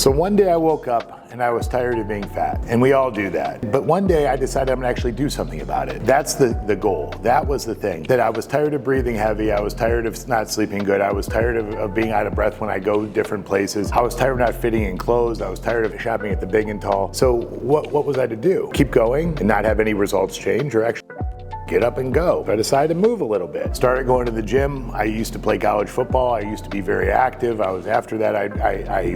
So one day I woke up and I was tired of being fat, and we all do that. But one day I decided I'm gonna actually do something about it. That's the goal. That was the thing. That I was tired of breathing heavy, I was tired of not sleeping good, I was tired of being out of breath when I go different places, I was tired of not fitting in clothes, I was tired of shopping at the big and tall. So what was I to do? Keep going and not have any results change, or actually get up and go? I decided to move a little bit. Started going to the gym. I used to play college football. I used to be very active. After that, I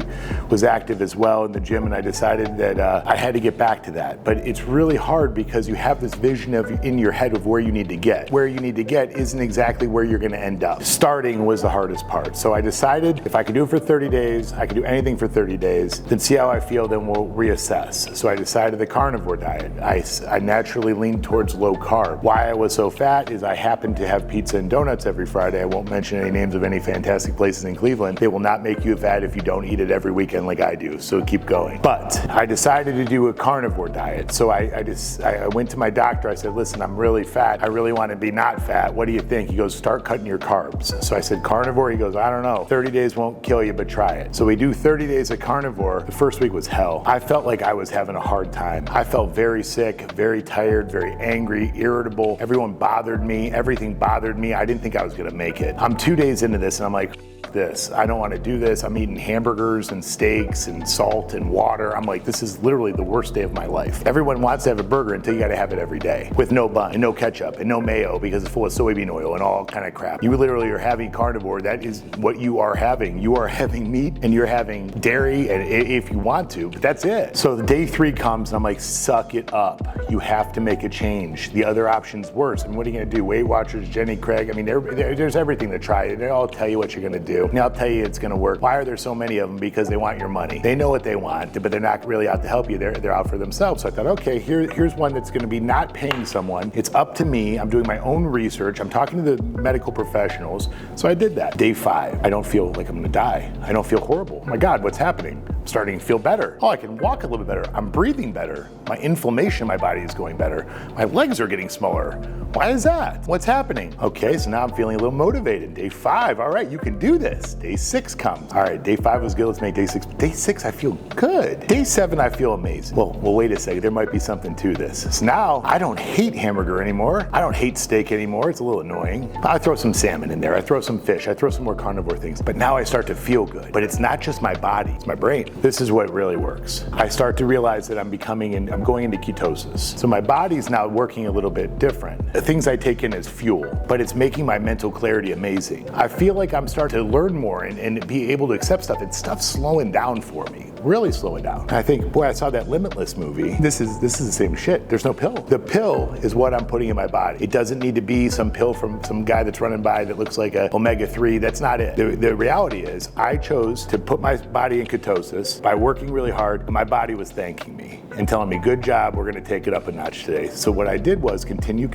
was active as well in the gym, and I decided that I had to get back to that. But it's really hard because you have this vision in your head of where you need to get. Where you need to get isn't exactly where you're gonna end up. Starting was the hardest part. So I decided if I could do it for 30 days, I could do anything for 30 days, then see how I feel, then we'll reassess. So I decided the carnivore diet. I naturally leaned towards low carb. Why I was so fat is I happened to have pizza and donuts every Friday. I won't mention any names of any fantastic places in Cleveland. They will not make you fat if you don't eat it every weekend like I do, so keep going. But I decided to do a carnivore diet. So I went to my doctor, I said, listen, I'm really fat. I really want to be not fat. What do you think? He goes, start cutting your carbs. So I said, carnivore? He goes, I don't know. 30 days won't kill you, but try it. So we do 30 days of carnivore. The first week was hell. I felt like I was having a hard time. I felt very sick, very tired, very angry, irritable. Everyone bothered me. Everything bothered me. I didn't think I was gonna make it. I'm 2 days into this and I'm like, this. I don't want to do this. I'm eating hamburgers and steaks and salt and water. I'm like, this is literally the worst day of my life. Everyone wants to have a burger until you got to have it every day with no bun and no ketchup and no mayo because it's full of soybean oil and all kind of crap. You literally are having carnivore. That is what you are having. You are having meat and you're having dairy, and if you want to, but that's it. So the day 3 comes and I'm like, suck it up. You have to make a change. The other option's worse. And what are you going to do? Weight Watchers, Jenny Craig. I mean, there's everything to try. They all tell you what you're going to do. And I'll tell you it's gonna work. Why are there so many of them? Because they want your money. They know what they want, but they're not really out to help you. They're out for themselves. So I thought, okay, here's one that's gonna be not paying someone. It's up to me. I'm doing my own research. I'm talking to the medical professionals. So I did that. Day 5, I don't feel like I'm gonna die. I don't feel horrible. Oh my God, what's happening? I'm starting to feel better. Oh, I can walk a little bit better. I'm breathing better. My inflammation in my body is going better. My legs are getting smaller. Why is that? What's happening? Okay, so now I'm feeling a little motivated. Day 5, all right, you can do this. Day 6 comes. All right, day 5 was good, let's make day 6. Day 6, I feel good. Day 7, I feel amazing. Well, wait a second, there might be something to this. So now, I don't hate hamburger anymore. I don't hate steak anymore, it's a little annoying. I throw some salmon in there, I throw some fish, I throw some more carnivore things. But now I start to feel good. But it's not just my body, it's my brain. This is what really works. I start to realize that I'm going into ketosis. So my body's now working a little bit different. The things I take in as fuel, but it's making my mental clarity amazing. I feel like I'm starting to learn more and be able to accept stuff, and stuff's slowing down for me, really slowing down. And I think, boy, I saw that Limitless movie. This is the same shit. There's no pill. The pill is what I'm putting in my body. It doesn't need to be some pill from some guy that's running by that looks like a omega-3. That's not it. The reality is I chose to put my body in ketosis by working really hard, and my body was thanking me and telling me, good job, we're gonna take it up a notch today. So what I did was continue,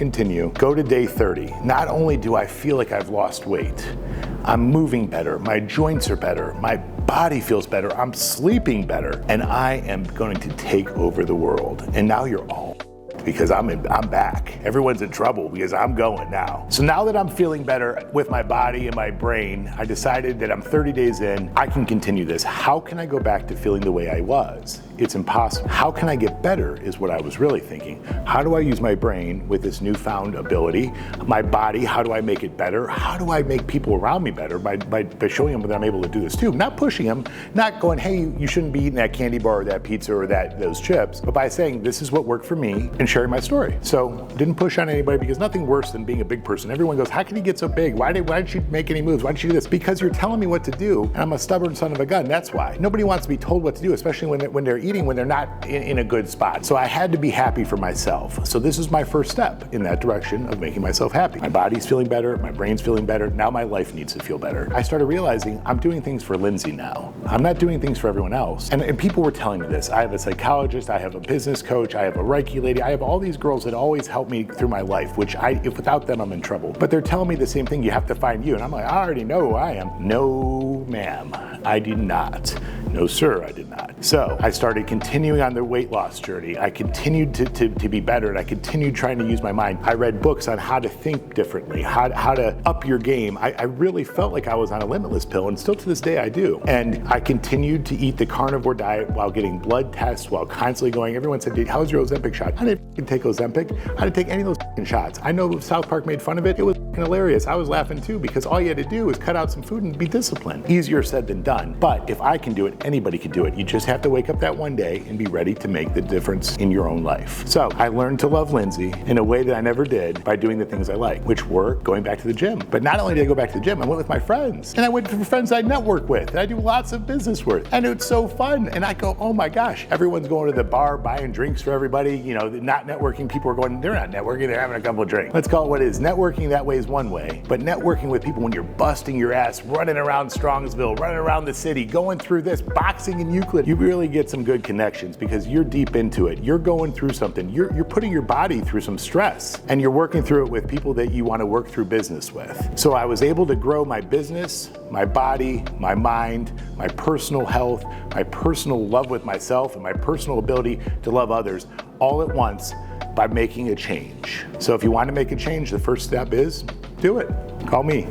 go to day 30. Not only do I feel like I've lost weight, I'm moving better, my joints are better, my body feels better, I'm sleeping better, and I am going to take over the world. And now you're all because I'm back. Everyone's in trouble because I'm going now. So now that I'm feeling better with my body and my brain, I decided that I'm 30 days in, I can continue this. How can I go back to feeling the way I was? It's impossible. How can I get better is what I was really thinking. How do I use my brain with this newfound ability? My body, how do I make it better? How do I make people around me better by showing them that I'm able to do this too? Not pushing them, not going, hey, you shouldn't be eating that candy bar or that pizza or those chips, but by saying this is what worked for me and sharing my story. So didn't push on anybody, because nothing worse than being a big person. Everyone goes, how can you get so big? Why didn't you make any moves? Why didn't you do this? Because you're telling me what to do, and I'm a stubborn son of a gun. That's why. Nobody wants to be told what to do, especially when they're eating, when they're not in a good spot. So I had to be happy for myself. So this is my first step in that direction of making myself happy. My body's feeling better, my brain's feeling better. Now my life needs to feel better. I started realizing I'm doing things for Lindsey now. I'm not doing things for everyone else. And people were telling me this. I have a psychologist, I have a business coach, I have a Reiki lady, I have all these girls that always help me through my life, which if without them, I'm in trouble. But they're telling me the same thing, you have to find you. And I'm like, I already know who I am. No, ma'am, I did not. No, sir, I did not. So I started continuing on the weight loss journey. I continued to be better, and I continued trying to use my mind. I read books on how to think differently, how to up your game. I really felt like I was on a limitless pill, and still to this day I do. And I continued to eat the carnivore diet while getting blood tests, while constantly going, everyone said, how's your Ozempic shot? I didn't take Ozempic. I didn't take any of those shots. I know South Park made fun of it. It was hilarious. I was laughing too, because all you had to do was cut out some food and be disciplined. Easier said than done. But if I can do it, anybody can do it. You just have to wake up that one day and be ready to make the difference in your own life. So I learned to love Lindsey in a way that I never did by doing the things I like, which were going back to the gym. But not only did I go back to the gym, I went with my friends. And I went to friends I network with. And I do lots of business with. And it's so fun. And I go, oh my gosh, everyone's going to the bar, buying drinks for everybody. You know, not networking. People are going, they're not networking, they're having a couple of drinks. Let's call it what it is. Networking that way is one way. But networking with people when you're busting your ass, running around Strongsville, running around the city, going through this, boxing in Euclid, you really get some good connections because you're deep into it. You're going through something. You're putting your body through some stress, and you're working through it with people that you want to work through business with. So I was able to grow my business, my body, my mind, my personal health, my personal love with myself, and my personal ability to love others all at once by making a change. So if you want to make a change, the first step is do it. Call me.